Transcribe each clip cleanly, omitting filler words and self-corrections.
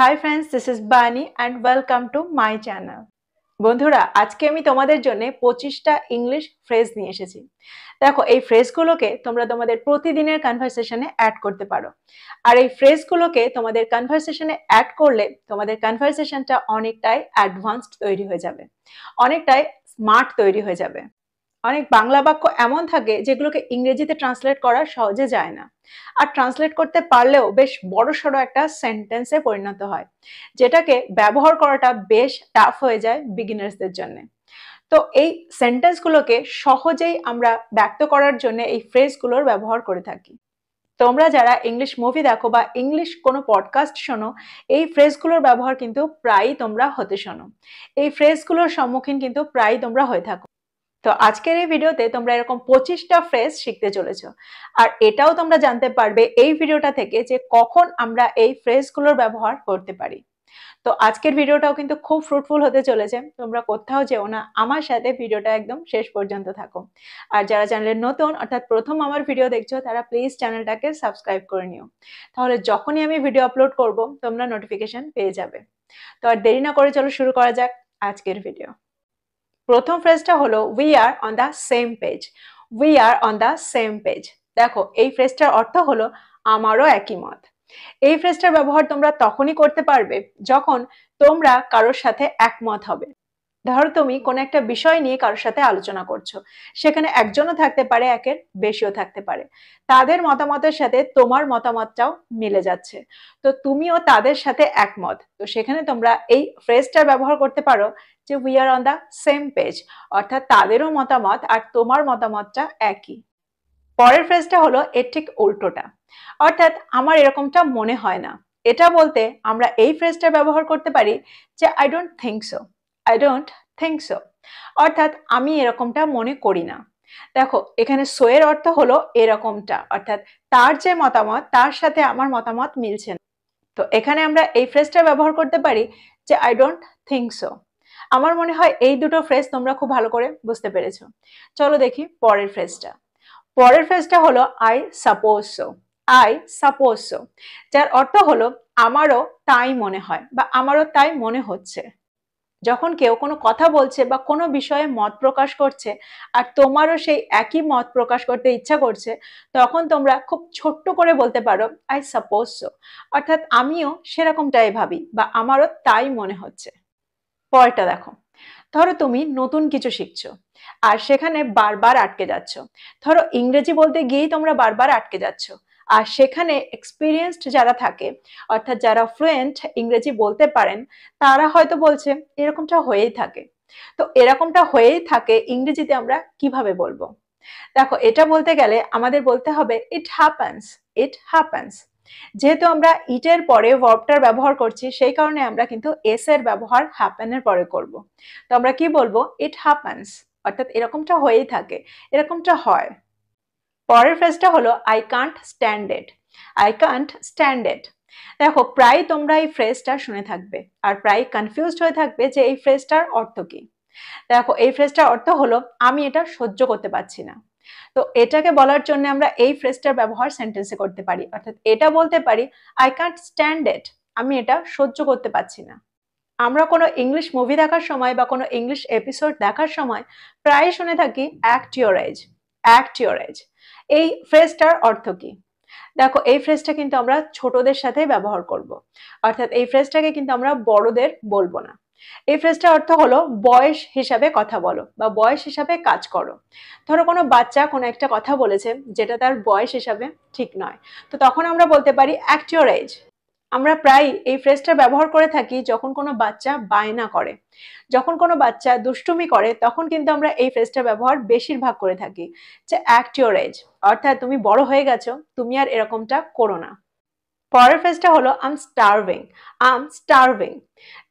Hi friends, this is Bani and welcome to my channel. বন্ধুরা আজকে আমি তোমাদের জন্য 25টা ইংলিশ ফ্রেজ নিয়ে এসেছি। দেখো এই ফ্রেজগুলোকে তোমরা তোমাদের প্রতিদিনের কনভারসেশনে অ্যাড করতে পারো। আর এই ফ্রেজগুলোকে তোমাদের কনভারসেশনে অ্যাড করলে তোমাদের কনভারসেশনটা অনেকটাই অ্যাডভান্সড তৈরি হয়ে যাবে, অনেকটাই স্মার্ট তৈরি হয়ে যাবে। অনেক বাংলা বাক্য এমন থাকে যেগুলোকে ইংরেজিতে ট্রান্সলেট করা সহজে যায় না, আর ট্রান্সলেট করতে পারলেও বেশ বড়সড় একটা সেন্টেন্সে পরিণত হয়, যেটাকে ব্যবহার করাটা বেশ টাফ হয়ে যায় বিগিনার্সদের জন্য। তো এই সেন্টেন্সগুলোকে সহজেই আমরা ব্যক্ত করার জন্য এই ফ্রেজগুলোর ব্যবহার করে থাকি। তোমরা যারা ইংলিশ মুভি দেখো বা ইংলিশ কোনো পডকাস্ট শোনো, এই ফ্রেজগুলোর ব্যবহার কিন্তু প্রায়ই তোমরা হতে শোনো। এই ফ্রেজগুলোর সম্মুখীন কিন্তু প্রায়ই তোমরা হয়ে থাকো। তো আজকের এই ভিডিওতে তোমরা এরকম 25টা ফ্রেজ শিখতে চলেছো। আর এটাও তোমরা জানতে পারবে এই ভিডিওটা থেকে যে কখন আমরা এই ফ্রেজগুলোর ব্যবহার করতে পারি। তো আজকের ভিডিওটাও কিন্তু খুব ফ্রুটফুল হতে চলেছে, তোমরা কোথাও যেও না, আমার সাথে ভিডিওটা একদম শেষ পর্যন্ত থাকো। আর যারা চ্যানেলের নতুন অর্থাৎ প্রথম আমার ভিডিও দেখছো তারা প্লিজ চ্যানেলটাকে সাবস্ক্রাইব করে নিও, তাহলে যখনই আমি ভিডিও আপলোড করব তোমরা নোটিফিকেশন পেয়ে যাবে। তো আর দেরি না করে চলো শুরু করা যাক আজকের ভিডিও। প্রথম ফ্রেজটা হলো we are on the same page. We are on the same page. দেখো এই ফ্রেজটার অর্থ হলো আমারও একই মত। এই ফ্রেজটার ব্যবহার তোমরা তখনই করতে পারবে যখন তোমরা কারোর সাথে একমত হবে। ধরো তুমি কোন একটা বিষয় নিয়ে কারোর সাথে আলোচনা করছো, সেখানে একজনও থাকতে পারে, একের বেশিও থাকতে পারে, তাদের মতামতের সাথে তোমার মতামতটাও মিলে যাচ্ছে, তো তুমিও তাদের সাথে একমত। তো সেখানে তোমরা এই ফ্রেজটার ব্যবহার করতে পারো যে we are on the same page, অর্থাৎ তাদেরও মতামত আর তোমার মতামতটা একই। পরের ফ্রেজটা হলো এর ঠিক উল্টোটা, অর্থাৎ আমার এরকমটা মনে হয় না। এটা বলতে আমরা এই ফ্রেজটা ব্যবহার করতে পারি যে I don't think so. I don't think so, অর্থাৎ আমি এরকমটা মনে করি না। দেখো এখানে সো এর অর্থ হলো এরকমটা, অর্থাৎ তার যে মতামত তার সাথে আমার মতামত মিলছে না। তো এখানে আমরা এই ফ্রেজটা ব্যবহার করতে পারি যে আই ডোন্ট থিঙ্ক সো। আমার মনে হয় এই দুটো ফ্রেজ তোমরা খুব ভালো করে বুঝতে পেরেছো। চলো দেখি পরের ফ্রেজটা। পরের ফ্রেজটা হলো I suppose so. I suppose so, যার অর্থ হলো আমারও তাই মনে হয় বা আমারও তাই মনে হচ্ছে। যখন কেউ কোনো কথা বলছে বা কোনো বিষয়ে মত প্রকাশ করছে আর তোমারও সেই একই মত প্রকাশ করতে ইচ্ছা করছে, তখন তোমরা খুব ছোট্ট করে বলতে পারো আই সাপোজ সো, অর্থাৎ আমিও সেরকমটাই ভাবি বা আমারও তাই মনে হচ্ছে। পরেরটা দেখো। ধরো তুমি নতুন কিছু শিখছো আর সেখানে বারবার আটকে যাচ্ছ। ধরো ইংরেজি বলতে গিয়েই তোমরা বারবার আটকে যাচ্ছ, আর সেখানে এক্সপিরিয়েন্সড যারা থাকে, অর্থাৎ যারা ফ্লুয়েন্ট ইংরেজি বলতে পারেন, তারা হয়তো বলছে এরকমটা হয়েই থাকে। তো এরকমটা হয়েই থাকে ইংরেজিতে আমরা কিভাবে বলবো? দেখো এটা বলতে গেলে আমাদের বলতে হবে ইট হ্যাপেন্স। It happens. যেহেতু আমরা ইটের পরে ভার্বটার ব্যবহার করছি, সেই কারণে আমরা কিন্তু এস এর ব্যবহার হ্যাপেনের পরে করব। তো আমরা কি বলবো? ইট হ্যাপেন্স, অর্থাৎ এরকমটা হয়েই থাকে, এরকমটা হয়। পরের ফ্রেজটা হলো I can't stand it. I can't stand it. দেখো প্রায় তোমরা এই ফ্রেজটা শুনে থাকবে আর প্রায় কনফিউজড হয়ে থাকবে যে এই ফ্রেজটার অর্থ কি। দেখো এই ফ্রেজটার অর্থ হলো আমি এটা সহ্য করতে পারছি না। তো এটাকে বলার জন্য আমরা এই ফ্রেজটার ব্যবহার সেন্টেন্সে করতে পারি, অর্থাৎ এটা বলতে পারি আই কান্ট স্ট্যান্ড ইট, আমি এটা সহ্য করতে পারছি না। আমরা কোনো ইংলিশ মুভি দেখার সময় বা কোনো ইংলিশ এপিসোড দেখার সময় প্রায় শুনে থাকি act your age. Act your age, এই ফ্রেজটার অর্থ কি? দেখো এই ফ্রেজটা কিন্তু আমরা ছোটদের সাথে ব্যবহার করব, অর্থাৎ এই ফ্রেজটাকে কিন্তু আমরা বড়দের বলবো না। এই ফ্রেজটার অর্থ হলো বয়স হিসাবে কথা বলো বা বয়স হিসাবে কাজ করো। ধরো কোনো বাচ্চা কোনো একটা কথা বলেছে যেটা তার বয়স হিসাবে ঠিক নয়, তো তখন আমরা বলতে পারি অ্যাক্ট ইওর এজ। আমরা প্রায় এই ফ্রেজটা ব্যবহার করে থাকি যখন কোনো বাচ্চা বায়না করে, যখন কোনো বাচ্চা দুষ্টুমি করে, তখন কিন্তু আমরা এই ফ্রেজটা ব্যবহার বেশিরভাগ করে থাকি যে অ্যাক্ট ইওর এজ, অর্থাৎ তুমি বড় হয়ে গেছো, তুমি আর এরকমটা করো না। পরের ফ্রেজটা হলো আম স্টারভিং। আম স্টারভিং।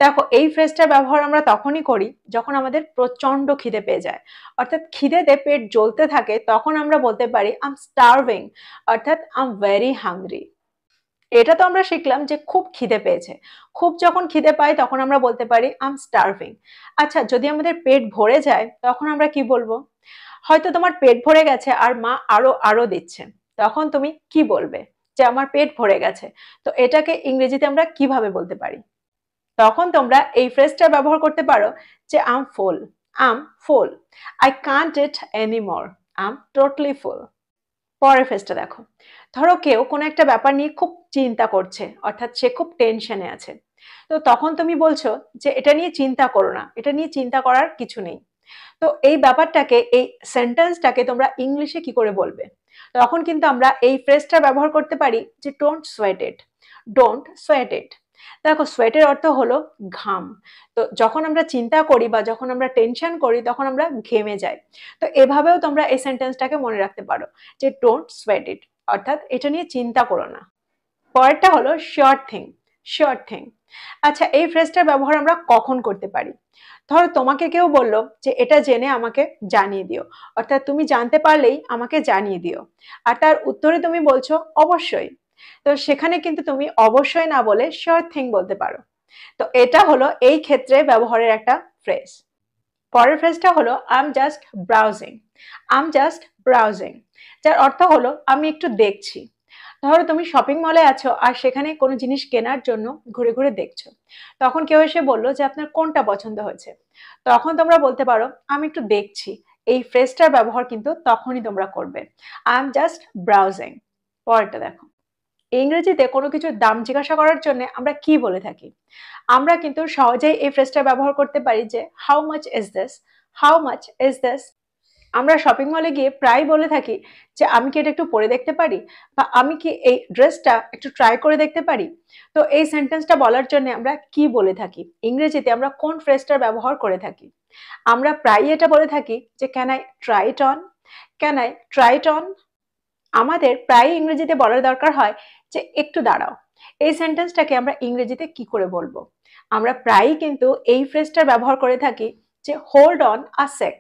দেখো এই ফ্রেজটার ব্যবহার আমরা তখনই করি যখন আমাদের প্রচন্ড খিদে পেয়ে যায়, অর্থাৎ খিদেতে পেট জ্বলতে থাকে, তখন আমরা বলতে পারি আম স্টারভিং, অর্থাৎ আম ভেরি হাংরি। এটা তো আমরা শিখলাম যে খুব খিদে পেয়েছে। খুব যখন খিদে পাই তখন আমরা বলতে পারি আম স্টারভিং। আচ্ছা যদি আমাদের পেট ভরে যায় তখন আমরা কি বলবো? হয়তো তোমার পেট ভরে গেছে আর মা আরো আরো দিচ্ছে, তখন তুমি কি বলবে? যে আমার পেট ভরে গেছে, তো এটাকে ইংরেজিতে আমরা কিভাবে বলতে পারি? তখন তোমরা এই ফ্রেজটা ব্যবহার করতে পারো যে I'm full, I'm full, I can't eat anymore, I'm totally full. পরের ফ্রেজটা দেখো, ধরো কেউ কোনো একটা ব্যাপার নিয়ে খুব চিন্তা করছে, অর্থাৎ সে খুব টেনশনে আছে, তো তখন তুমি বলছো যে এটা নিয়ে চিন্তা করো না, এটা নিয়ে চিন্তা করার কিছু নেই। তো এই ব্যাপারটাকে, এই সেন্টেন্সটাকে তোমরা ইংলিশে কি করে বলবে? তখন কিন্তু আমরা এই ফ্রেজটা ব্যবহার করতে পারি যে don't sweat it, don't sweat it. দেখো সোয়েটের অর্থ হলো ঘাম। তো যখন আমরা চিন্তা করি বা যখন আমরা টেনশন করি তখন আমরা ঘেমে যাই। তো এভাবেও তোমরা এই সেন্টেন্সটাকে মনে রাখতে পারো যে ডোন্ট সোয়েট ইট, অর্থাৎ এটা নিয়ে চিন্তা করো না। পরেরটা হলো শিওর থিং, শিওর থিং। আচ্ছা, এই ফ্রেজটার ব্যবহার আমরা কখন করতে পারি? ধরো তোমাকে কেউ বললো যে এটা জেনে আমাকে জানিয়ে দিও, অর্থাৎ তুমি জানতে পারলেই আমাকে জানিয়ে দিও, আর তার উত্তরে তুমি বলছো অবশ্যই। তো সেখানে কিন্তু তুমি অবশ্যই না বলে শিওর থিং বলতে পারো। তো এটা হলো এই ক্ষেত্রে ব্যবহারের একটা ফ্রেজ। পরের ফ্রেজটা হলো I am just browsing, I am just browsing, যার অর্থ হলো আমি একটু দেখছি। ধরো তুমি শপিং মলে আছো আর সেখানে কোনো জিনিস কেনার জন্য ঘুরে ঘুরে দেখছো, তখন কেউ এসে বললো যে আপনার কোনটা পছন্দ হয়েছে, তখন তোমরা বলতে পারো আমি একটু দেখছি। এই ফ্রেজটার ব্যবহার কিন্তু তখনই তোমরা করবে, আই এম জাস্ট ব্রাউজিং। পরেরটা দেখো, ইংরেজিতে কোনো কিছুর দাম জিজ্ঞাসা করার জন্য আমরা কি বলে থাকি? আমরা কিন্তু সহজেই এই ফ্রেজটা ব্যবহার করতে পারি যে how much is this, how much is this. আমরা শপিং মলে গিয়ে প্রায় বলে থাকি যে আমি কি এটা একটু পরে দেখতে পারি, বা আমি কি এই ড্রেসটা একটু ট্রাই করে দেখতে পারি। তো এই সেন্টেন্সটা বলার জন্য আমরা কি বলে থাকি, ইংরেজিতে আমরা কোন ফ্রেজটার ব্যবহার করে থাকি? আমরা প্রায় এটা বলে থাকি যে can I try it on, can I try it on. আমাদের প্রায় ইংরেজিতে বলার দরকার হয় যে একটু দাঁড়াও। এই সেন্টেন্সটাকে আমরা ইংরেজিতে কি করে বলবো? আমরা প্রায়ই কিন্তু এই ফ্রেজটার ব্যবহার করে থাকি যে hold on a sec,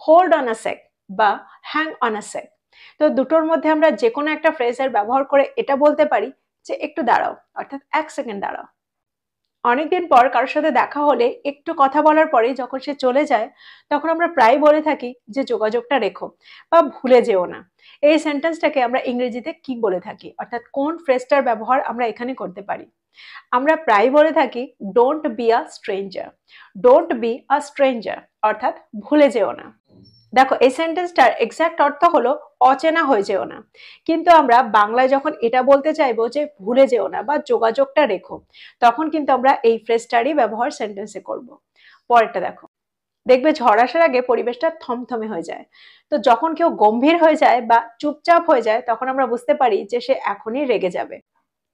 hold on a sec বা হ্যাং অন আ সেক। তো দুটোর মধ্যে আমরা যে কোনো একটা ফ্রেজের ব্যবহার করে এটা বলতে পারি যে একটু দাঁড়াও, অর্থাৎ 1 সেকেন্ড দাঁড়াও। অনেকদিন পর কারোর সাথে দেখা হলে একটু কথা বলার পরে যখন সে চলে যায়, তখন আমরা প্রায় বলে থাকি যে যোগাযোগটা রেখো বা ভুলে যেও না। এই সেন্টেন্সটাকে আমরা ইংরেজিতে কি বলে থাকি, অর্থাৎ কোন ফ্রেজটার ব্যবহার আমরা এখানে করতে পারি? আমরা প্রায় বলে থাকি don't be a stranger, don't be a stranger, অর্থাৎ ভুলে যেও না। দেখো এই সেন্টেন্সটার এক্সাক্ট অর্থ হলো অচেনা হয়ে যেও না, কিন্তু আমরা বাংলায় যখন এটা বলতে চাইবো যে ভুলে যেও না বা যোগাযোগটা রেখো, তখন কিন্তু আমরা এই ফ্রেজটারই ব্যবহার সেন্টেন্সে করব। পরেরটা দেখো, দেখবে ঝড় আসার আগে পরিবেশটা থমথমে হয়ে যায়। তো যখন কেউ গম্ভীর হয়ে যায় বা চুপচাপ হয়ে যায় তখন আমরা বুঝতে পারি যে সে এখনই রেগে যাবে।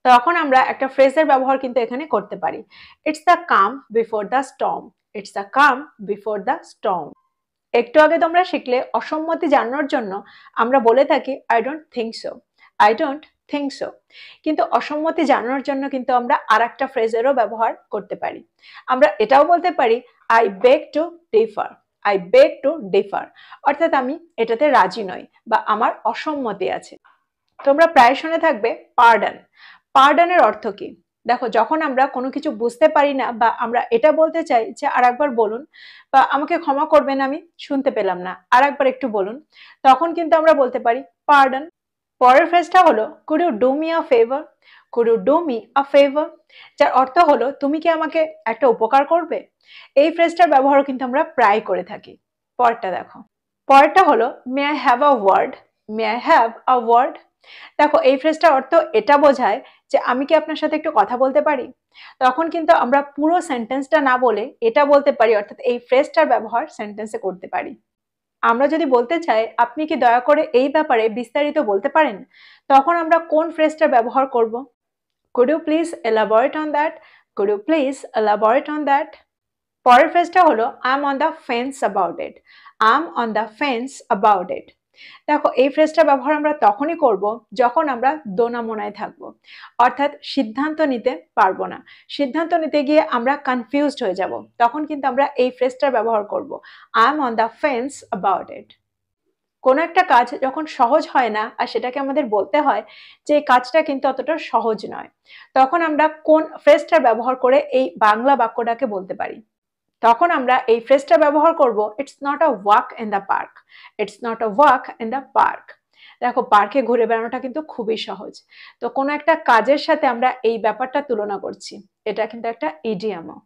তখন আমরা একটা ফ্রেজের ব্যবহার কিন্তু এখানে করতে পারি, it's the calm before the storm, it's the calm before the storm. একটু আগে তোমরা শিখলে অসম্মতি জানানোর জন্য আমরা বলে থাকি I don't think so, I don't think so. কিন্তু অসম্মতি জানানোর জন্য কিন্তু আমরা আর একটা ফ্রেজেরও ব্যবহার করতে পারি। আমরা এটাও বলতে পারি I beg two differ, I beg two differ, অর্থাৎ আমি এটাতে রাজি নই বা আমার অসম্মতি আছে। তোমরা প্রায় শুনে থাকবে পার্ডন, পার্ডনের অর্থ কি? দেখো যখন আমরা কোনো কিছু বুঝতে পারি না বা আমরা এটা বলতে চাই যে আর একবার বলুন, বা আমাকে ক্ষমা করবেন আমি শুনতে পেলাম না, আর একবার একটু বলুন, তখন কিন্তু আমরা বলতে পারি পার্ডন। পরের ফ্রেজটা হলো could you do me a favour, could you do me a favour, যার অর্থ হলো তুমি কি আমাকে একটা উপকার করবে। এই ফ্রেজটার ব্যবহারও কিন্তু আমরা প্রায় করে থাকি। পরেরটা দেখো, পরেরটা হলো may I have a word, may I have a word. দেখো এই ফ্রেজটার অর্থ এটা বোঝায় যে আমি কি আপনার সাথে একটু কথা বলতে পারি। তখন কিন্তু আমরা পুরো সেন্টেন্সটা না বলে এটা বলতে পারি, অর্থাৎ এই ফ্রেজটার ব্যবহার সেন্টেন্সে করতে পারি। আমরা যদি বলতে চাই আপনি কি দয়া করে এই ব্যাপারে বিস্তারিত বলতে পারেন, তখন আমরা কোন ফ্রেজটা ব্যবহার করব? Could you please elaborate on that, could you please elaborate on that. পরের ফ্রেজটা হলো I am on the fence about it, I am on the fence about it. দেখো এই ফ্রেজটা ব্যবহার আমরা তখনই করব যখন আমরা দোনামোনায় থাকবো, অর্থাৎ সিদ্ধান্ত নিতে পারবো না, সিদ্ধান্ত নিতে গিয়ে আমরা কনফিউজড হয়ে যাব, তখন কিন্তু আমরা এই ফ্রেজটার ব্যবহার করব I am on the fence about ইট। কোনো একটা কাজ যখন সহজ হয় না আর সেটাকে আমাদের বলতে হয় যে এই কাজটা কিন্তু অতটা সহজ নয়, তখন আমরা কোন ফ্রেজটার ব্যবহার করে এই বাংলা বাক্যটাকে বলতে পারি? তখন আমরা এই ফ্রেজটা ব্যবহার করব it's not a walk in the park, it's not a walk in the park. দেখো পার্কে ঘুরে বেড়ানোটা কিন্তু খুবই সহজ। তো কোনো একটা কাজের সাথে আমরা এই ব্যাপারটা তুলনা করছি। এটা কিন্তু একটা ইডিয়ামও।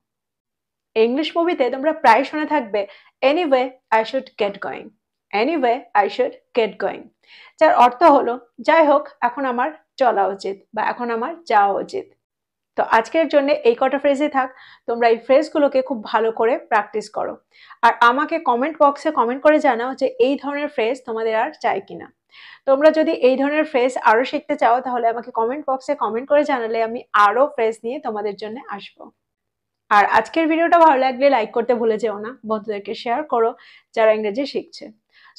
ইংলিশ মুভিতে তোমরা প্রায় শুনে থাকবে anyway I should get going, anyway I should get going, যার অর্থ হলো যাই হোক এখন আমার চলা উচিত বা এখন আমার যাওয়া উচিত। তো আজকের জন্য এই কটা ফ্রেজই থাক। তোমরা এই ফ্রেজগুলোকে খুব ভালো করে প্র্যাকটিস করো আর আমাকে কমেন্ট বক্সে কমেন্ট করে জানাও যে এই ধরনের ফ্রেজ তোমাদের আর চাই কিনা। তোমরা যদি এই ধরনের ফ্রেজ আরো শিখতে চাও তাহলে আমাকে কমেন্ট বক্সে কমেন্ট করে জানালে আমি আরো ফ্রেজ নিয়ে তোমাদের জন্য আসবো। আর আজকের ভিডিওটা ভালো লাগলে লাইক করতে ভুলে যেও না, বন্ধুদেরকে শেয়ার করো যারা ইংরেজি শিখছে।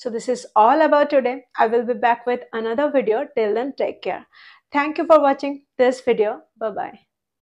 So this is all about today. I will be back with another video. Till then, take care. Thank you for watching this video. Bye bye.